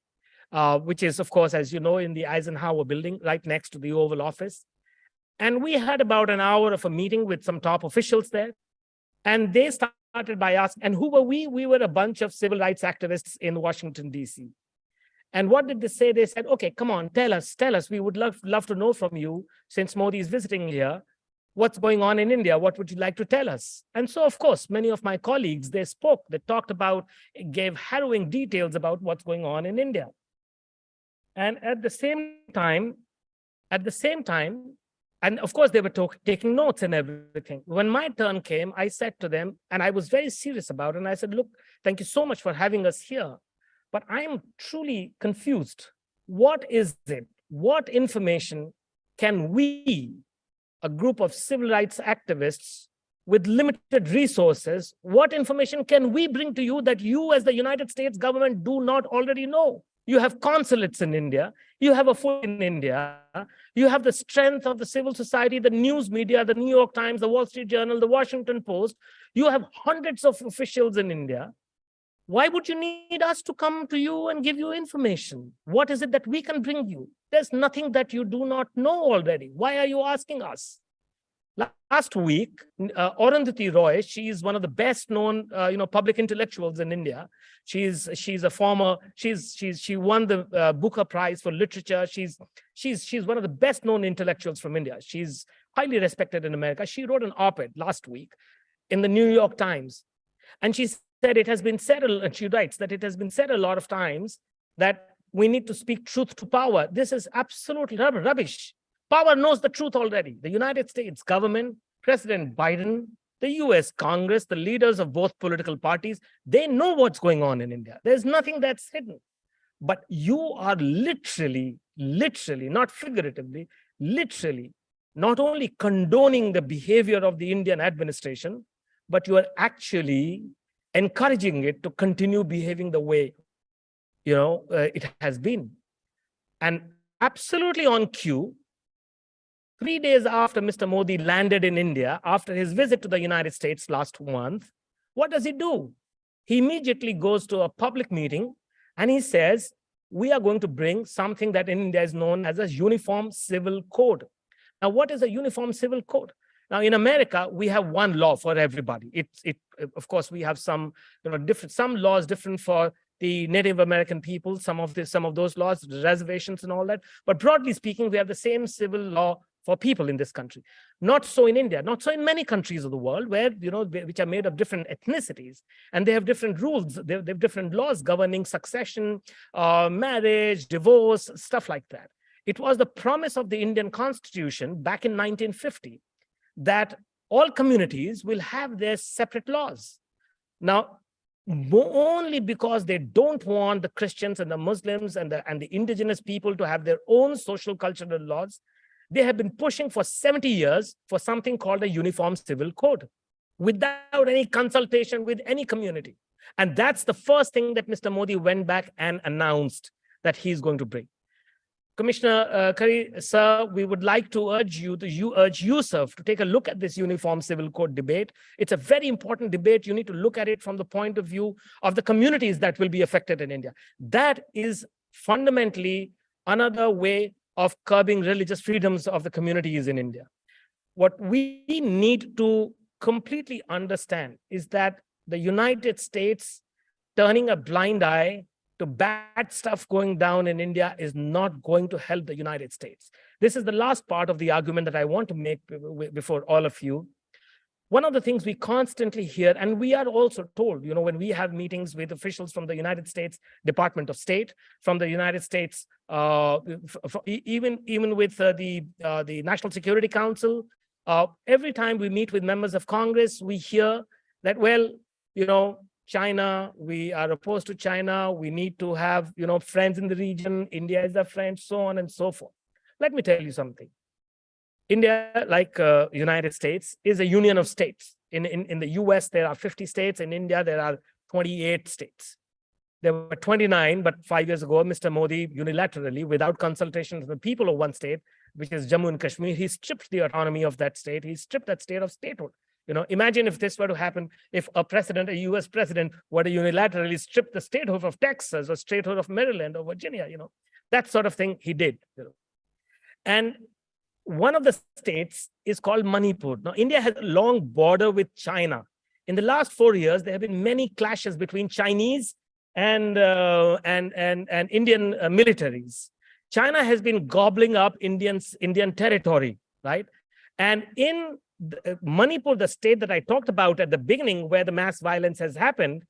which is, of course, as you know, in the Eisenhower building right next to the Oval Office. And we had about an hour of a meeting with some top officials there. And they started by asking, and who were we? We were a bunch of civil rights activists in Washington, D.C. And what did they say? They said, okay, come on, tell us. We would love to know from you, since Modi is visiting here, what's going on in India? What would you like to tell us? And so, of course, many of my colleagues, they spoke, they talked about, gave harrowing details about what's going on in India. And at the same time, and of course, they were taking notes and everything. When my turn came, I said to them, and I was very serious about it, and I said, look, thank you so much for having us here, but I am truly confused. What is it? What information can we, a group of civil rights activists with limited resources, what information can we bring to you that you as the United States government do not already know? You have consulates in India, you have a foot in India, you have the strength of the civil society, the news media, the New York Times, the Wall Street Journal, the Washington Post. You have hundreds of officials in India. Why would you need us to come to you and give you information? What is it that we can bring you? There's nothing that you do not know already. Why are you asking us? Last week, Arundhati Roy, she is one of the best known, public intellectuals in India. She won the Booker Prize for literature. She's one of the best known intellectuals from India. She's highly respected in America. She wrote an op-ed last week in the New York Times. And she said it has been said, and she writes that it has been said a lot of times that we need to speak truth to power. This is absolute rubbish. Power knows the truth already. The United States government, President Biden, the US Congress, the leaders of both political parties, they know what's going on in India. There's nothing that's hidden. But you are literally, not figuratively, literally, not only condoning the behavior of the Indian administration, but you are actually encouraging it to continue behaving the way, it has been. And absolutely on cue, 3 days after Mr. Modi landed in India, after his visit to the United States last month, what does he do? He immediately goes to a public meeting and he says, we are going to bring something that in India is known as a uniform civil code. Now, what is a uniform civil code? Now, in America, we have one law for everybody. Of course, we have some laws different for the Native American people, some of those laws, the reservations and all that. But broadly speaking, we have the same civil law for people in this country. Not so in India, not so in many countries of the world where, which are made of different ethnicities, and they have different rules. They have different laws governing succession, marriage, divorce, stuff like that. It was the promise of the Indian Constitution back in 1950 that all communities will have their separate laws. Now, only because they don't want the Christians and the Muslims and the indigenous people to have their own social cultural laws, they have been pushing for 70 years for something called a uniform civil code without any consultation with any community. And that's the first thing that Mr. Modi went back and announced that he's going to bring. Commissioner Curry, sir, we would like to urge USCIRF to take a look at this uniform civil code debate. It's a very important debate. You need to look at it from the point of view of the communities that will be affected in India. That is fundamentally another way of curbing religious freedoms of the communities in India. What we need to completely understand is that the United States turning a blind eye to bad stuff going down in India is not going to help the United States. This is the last part of the argument that I want to make before all of you. One of the things we constantly hear, and we are also told, when we have meetings with officials from the United States Department of State, from the United States, even with the National Security Council, every time we meet with members of Congress, we hear that, China, we are opposed to China. We need to have, friends in the region. India is a friend, so on and so forth. Let me tell you something. India, like United States, is a union of states. In the US, there are 50 states. In India, there are 28 states. There were 29, but 5 years ago, Mr. Modi unilaterally, without consultation with the people of one state, which is Jammu and Kashmir, he stripped the autonomy of that state. He stripped that state of statehood. Imagine if this were to happen, if a US president were to unilaterally strip the statehood of Texas or statehood of Maryland or Virginia, that sort of thing he did. And one of the states is called Manipur. Now, India has a long border with China. In the last 4 years, there have been many clashes between Chinese and Indian militaries. China has been gobbling up Indian territory, right? And in Manipur, the state that I talked about at the beginning, where the mass violence has happened,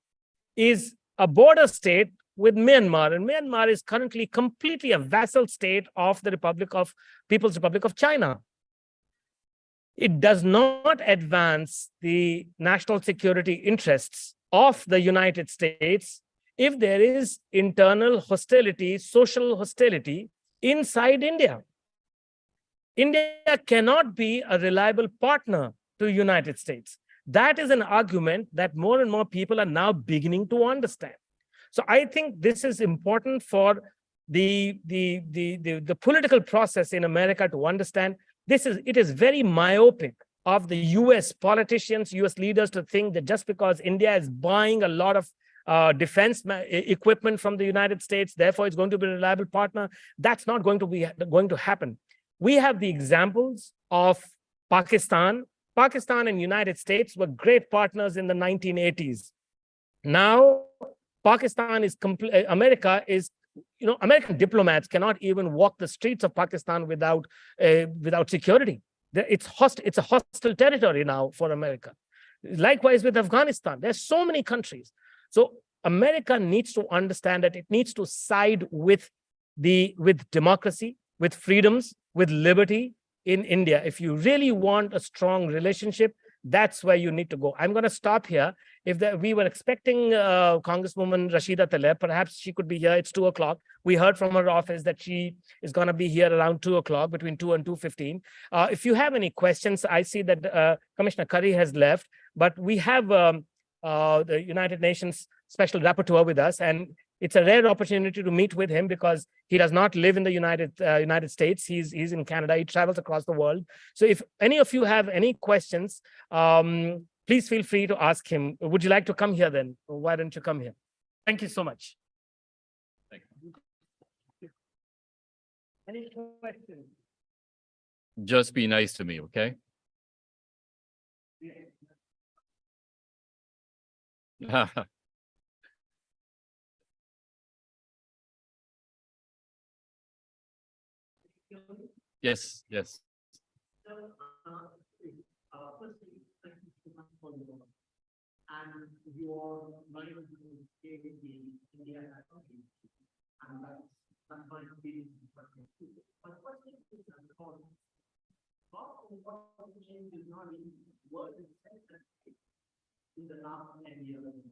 is a border state with Myanmar. And Myanmar is currently completely a vassal state of the People's Republic of China. It does not advance the national security interests of the United States if there is internal hostility, social hostility inside India. India cannot be a reliable partner to the United States. That is an argument that more and more people are now beginning to understand. So I think this is important for the political process in America to understand. It is very myopic of the US politicians, US leaders to think that just because India is buying a lot of defense equipment from the United States. Therefore, it's going to be a reliable partner. That's not going to happen. We have the examples of Pakistan. Pakistan and United States were great partners in the 1980s. Now, Pakistan is America is, American diplomats cannot even walk the streets of Pakistan without security. It's a hostile territory now for America. Likewise with Afghanistan. There's so many countries. So America needs to understand that it needs to side with democracy, with freedoms, with liberty in India. If you really want a strong relationship, that's where you need to go. I'm going to stop here. We were expecting Congresswoman Rashida Tlaib, perhaps she could be here. It's 2 o'clock. We heard from her office that she is going to be here around 2 o'clock, between 2 and 2:15. If you have any questions, I see that Commissioner Curry has left, but we have the United Nations Special Rapporteur with us, and it's a rare opportunity to meet with him because he does not live in the United States. He's in Canada. He travels across the world. So if any of you have any questions, please feel free to ask him. Would you like to come here then? Or why don't you come here? Thank you so much. Thank you. Any questions? Just be nice to me, okay? Yes, yes. Firstly, thank you so much for your work and your mind in India and that's my opinion. But first thing is what change is not in word in the last 10 years.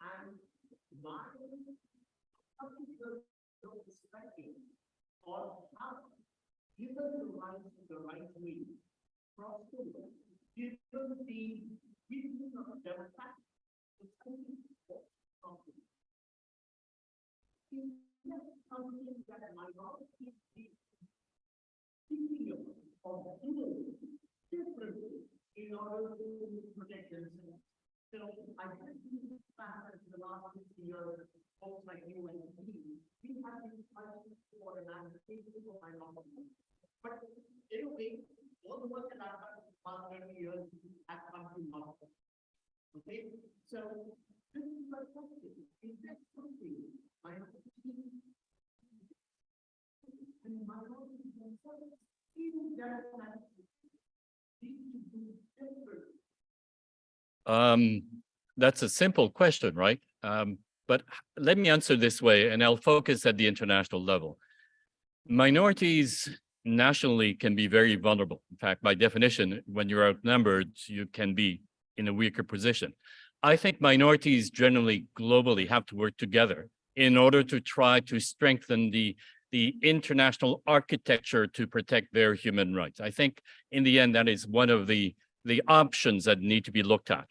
And my perspective or how given the right way, given the vision of democratic, it's something that minorities thinking of doing differently in order to protect themselves. So I have seen this pattern in the last 50 years, folks like you and me, we have been fighting for an advocacy for minorities. But anyway, all the work that I've done in the past 20 years has come to nothing. Okay, so this is my question. Is that something minorities and minorities themselves, even democrats, need to do differently? That's a simple question, right? But let me answer this way, and I'll focus at the international level. Minorities nationally can be very vulnerable. In fact, by definition, when you're outnumbered, you can be in a weaker position. I think minorities generally globally have to work together in order to try to strengthen the international architecture to protect their human rights. I think in the end, that is one of the options that need to be looked at.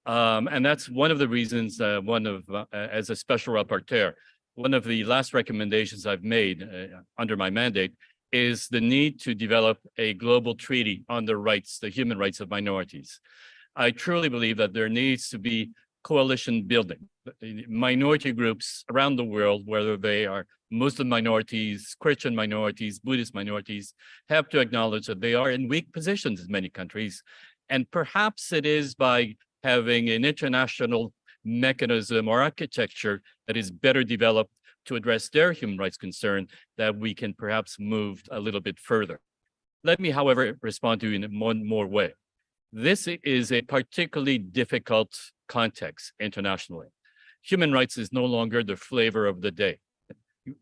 And that's one of the reasons, as a special rapporteur, one of the last recommendations I've made under my mandate is the need to develop a global treaty on the human rights of minorities. I truly believe that there needs to be coalition building. Minority groups around the world, whether they are Muslim minorities, Christian minorities, Buddhist minorities, have to acknowledge that they are in weak positions in many countries. And perhaps it is by having an international mechanism or architecture that is better developed to address their human rights concern that we can perhaps move a little bit further. Let me, however, respond to you in one more way. This is a particularly difficult context internationally. Human rights is no longer the flavor of the day.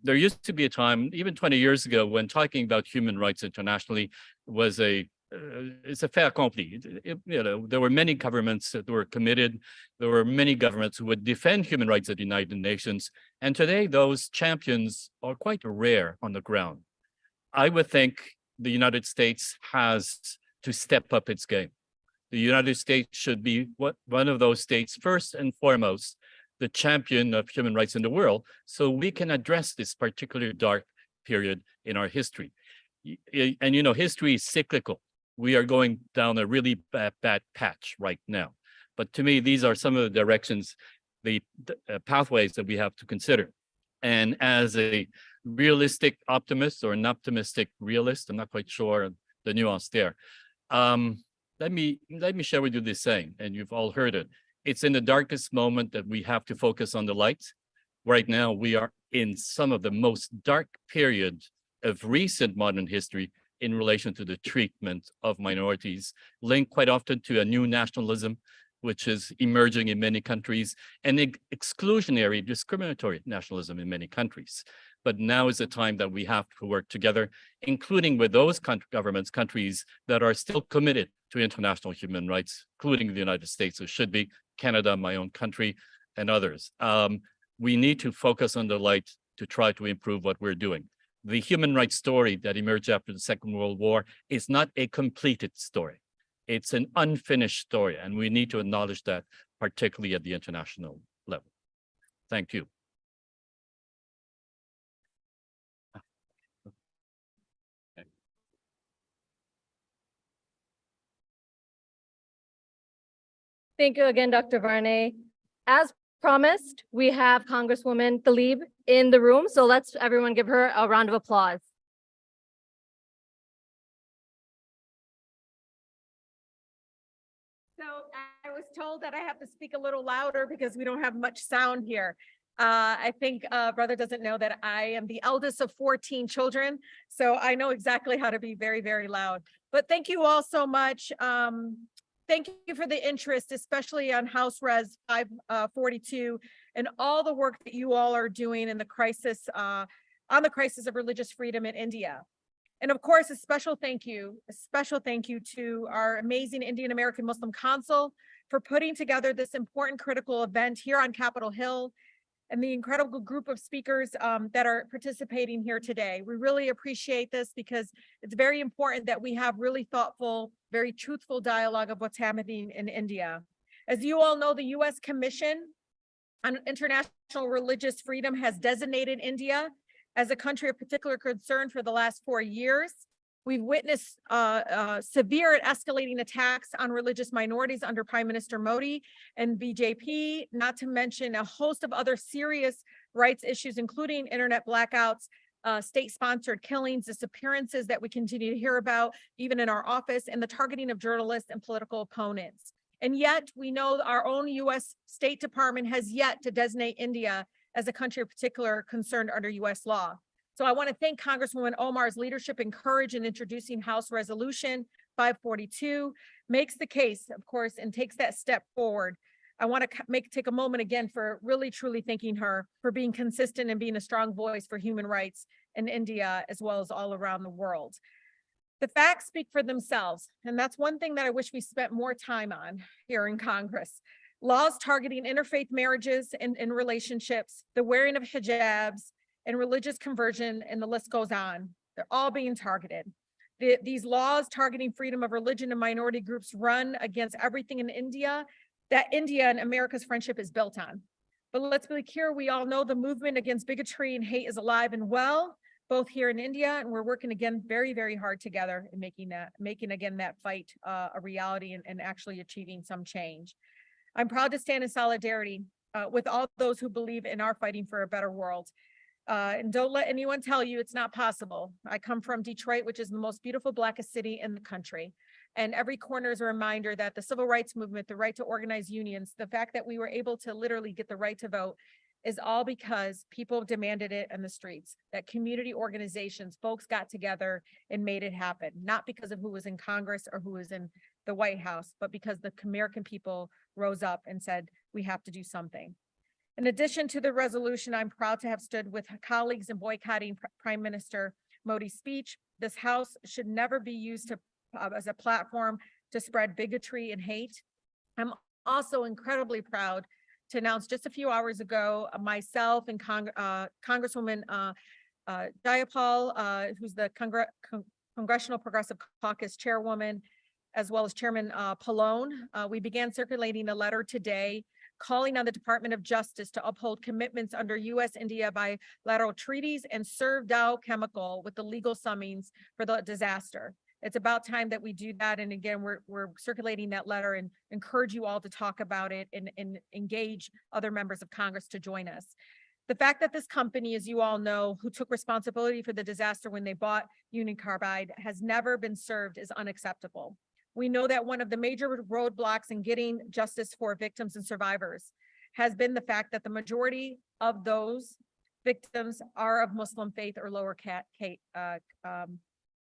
There used to be a time, even 20 years ago, when talking about human rights internationally was it's a fait accompli. There were many governments that were committed. There were many governments who would defend human rights at the United Nations. And today, those champions are quite rare on the ground. I would think the United States has to step up its game. The United States should be one of those states, first and foremost, the champion of human rights in the world, so we can address this particular dark period in our history. And history is cyclical. We are going down a really bad patch right now. But to me, these are some of the directions the pathways that we have to consider. And as a realistic optimist or an optimistic realist, I'm not quite sure the nuance there. Let me share with you this saying, and you've all heard it. It's in the darkest moment that we have to focus on the light. Right now, we are in some of the most dark period of recent modern history in relation to the treatment of minorities, linked quite often to a new nationalism, which is emerging in many countries, and exclusionary, discriminatory nationalism in many countries. But now is the time that we have to work together, including with those countries that are still committed to international human rights, including the United States, or should be, Canada, my own country, and others. We need to focus on the light to try to improve what we're doing. The human rights story that emerged after the Second World War is not a completed story. It's an unfinished story, and we need to acknowledge that, particularly at the international level. Thank you. Thank you again, Dr. Varney. As promised, we have Congresswoman Tlaib in the room, so let's everyone give her a round of applause. So I was told that I have to speak a little louder because we don't have much sound here. I think brother doesn't know that I am the eldest of 14 children, so I know exactly how to be very, very loud. But thank you all so much. Thank you for the interest, especially on House Res 542 and all the work that you all are doing in the crisis, on the crisis of religious freedom in India. And of course, a special thank you to our amazing Indian American Muslim Council for putting together this important critical event here on Capitol Hill, and the incredible group of speakers that are participating here today. We really appreciate this because it's very important that we have really thoughtful, very truthful dialogue of what's happening in India. As you all know, the U.S. Commission on International Religious Freedom has designated India as a country of particular concern for the last 4 years. We've witnessed severe and escalating attacks on religious minorities under Prime Minister Modi and BJP, not to mention a host of other serious rights issues, including internet blackouts, state-sponsored killings, disappearances that we continue to hear about, even in our office, and the targeting of journalists and political opponents. And yet, we know our own U.S. State Department has yet to designate India as a country of particular concern under U.S. law. So I want to thank Congresswoman Omar's leadership and courage in introducing House Resolution 542, makes the case, of course, and takes that step forward. I want to take a moment again for really, truly thanking her for being consistent and being a strong voice for human rights in India, as well as all around the world. The facts speak for themselves, and that's one thing that I wish we spent more time on here in Congress. Laws targeting interfaith marriages and relationships, the wearing of hijabs, and religious conversion, and the list goes on. They're all being targeted. These laws targeting freedom of religion and minority groups run against everything in India that India and America's friendship is built on. But let's be clear, we all know the movement against bigotry and hate is alive and well, both here in India, and we're working again very, very hard together in making again that fight a reality and actually achieving some change. I'm proud to stand in solidarity with all those who believe in our fighting for a better world. And don't let anyone tell you it's not possible. I come from Detroit, which is the most beautiful, blackest city in the country. And every corner is a reminder that the civil rights movement, the right to organize unions, the fact that we were able to literally get the right to vote is all because people demanded it in the streets, that community organizations, folks got together and made it happen, not because of who was in Congress or who was in the White House, but because the American people rose up and said, we have to do something. In addition to the resolution, I'm proud to have stood with colleagues in boycotting Prime Minister Modi's speech. This House should never be used as a platform to spread bigotry and hate. I'm also incredibly proud to announce just a few hours ago, myself and Congresswoman Jayapal, who's the Congressional Progressive Caucus chairwoman, as well as Chairman Pallone, we began circulating a letter today calling on the Department of Justice to uphold commitments under U.S.-India bilateral treaties and serve Dow Chemical with the legal summons for the disaster. It's about time that we do that. And again, we're circulating that letter and encourage you all to talk about it and engage other members of Congress to join us. The fact that this company, as you all know, who took responsibility for the disaster when they bought Union Carbide has never been served is unacceptable. We know that one of the major roadblocks in getting justice for victims and survivors has been the fact that the majority of those victims are of Muslim faith or lower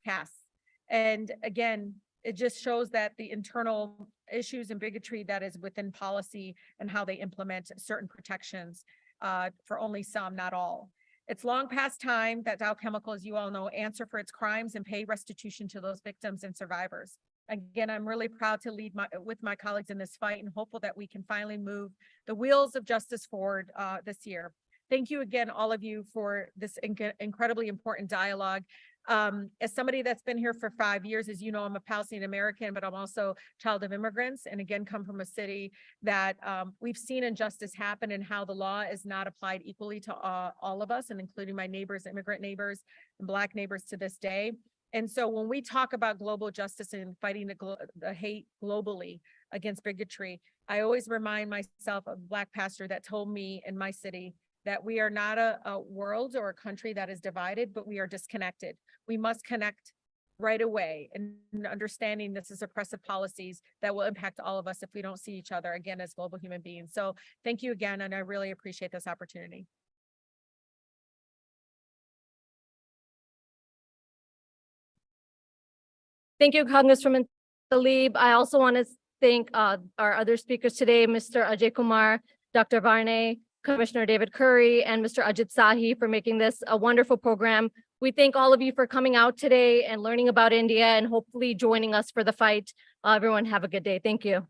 castes. And again, it just shows that the internal issues and bigotry that is within policy and how they implement certain protections for only some, not all. It's long past time that Dow Chemical, as you all know, answer for its crimes and pay restitution to those victims and survivors. Again, I'm really proud to lead with my colleagues in this fight and hopeful that we can finally move the wheels of justice forward this year. Thank you again, all of you, for this incredibly important dialogue. As somebody that's been here for 5 years, as you know, I'm a Palestinian American, but I'm also a child of immigrants, and again, come from a city that we've seen injustice happen and how the law is not applied equally to all of us, and including my neighbors, immigrant neighbors, and Black neighbors to this day. And so when we talk about global justice and fighting the hate globally against bigotry, I always remind myself of a Black pastor that told me in my city that we are not a world or a country that is divided, but we are disconnected. We must connect right away and understanding this is oppressive policies that will impact all of us if we don't see each other again as global human beings. So thank you again, and I really appreciate this opportunity. Thank you, Congresswoman Tlaib. I also want to thank our other speakers today, Mr. Ajay Kumar, Dr. Varney, Commissioner David Curry, and Mr. Ajit Sahi for making this a wonderful program. We thank all of you for coming out today and learning about India and hopefully joining us for the fight. Everyone have a good day. Thank you.